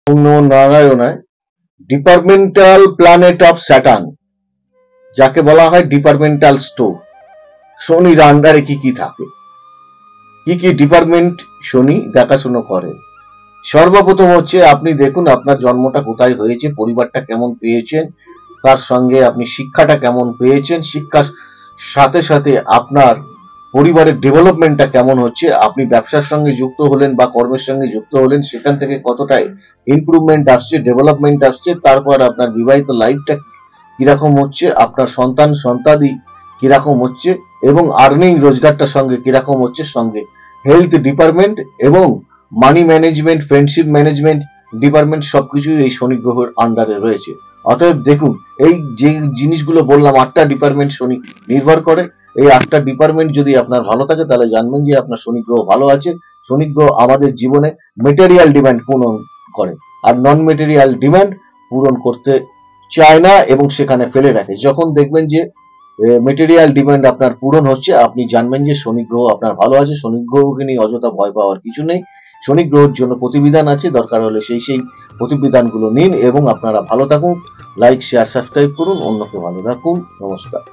নারায়ণায় departmental planet of Saturn, যাকে বলা হয় ডিপার্টমেন্টাল স্টোর। শনির আন্ডারে কি কি থাকে, কি কি ডিপার্টমেন্ট শনি দেখাশোনা করে। সর্বপ্রথম হচ্ছে আপনি দেখুন আপনার জন্মটা কোথায় হয়েছে, পরিবারটা কেমন পেয়েছেন, তার সঙ্গে আপনি শিক্ষাটা কেমন পেয়েছেন, শিক্ষার সাথে সাথে আপনার পরিবারের ডেভেলপমেন্টটা কেমন হচ্ছে, আপনি ব্যবসার সঙ্গে যুক্ত হলেন বা কর্মের সঙ্গে যুক্ত হলেন, সেখান থেকে কতটা ইমপ্রুভমেন্ট আসছে, ডেভেলপমেন্ট আসছে, তারপর আপনার বিবাহিত লাইফটা কিরকম হচ্ছে, আপনার সন্তান সন্তাদি কিরকম হচ্ছে, এবং আর্নিং রোজগারটার সঙ্গে কিরকম হচ্ছে, সঙ্গে হেলথ ডিপার্টমেন্ট এবং money management, friendship management department সবকিছুই এই শনি গ্রহের আন্ডারে রয়েছে। অতএব দেখুন, এই যে জিনিসগুলো বললাম 8টা ডিপার্টমেন্ট শনি নির্ভর করে। এই 8টা ডিপার্টমেন্ট যদি আপনার ভালো থাকে তাহলে জানবেন যে আপনার শনি গ্রহ ভালো আছে। শনি গ্রহ আমাদের জীবনে মেটেরিয়াল ডিমান্ড পূরণ করে, আর নন মেটেরিয়াল ডিমান্ড পূরণ করতে চায় না এবং সেখানে ফেলে রাখে। যখন দেখবেন যে মেটেরিয়াল ডিমান্ড আপনার পূরণ হচ্ছে, আপনি জানবেন যে শনি গ্রহ আপনার ভালো আছে। শনি গ্রহকে নিয়ে অযথা ভয় পাওয়ার কিছু নেই। শনি গ্রহের জন্য প্রতিবিধান আছে, দরকার হলে সেই প্রতিবিধানগুলো নিন এবং আপনারা ভালো থাকুন। লাইক, শেয়ার, সাবস্ক্রাইব করুন, অন্যকে ভালো রাখুন। নমস্কার।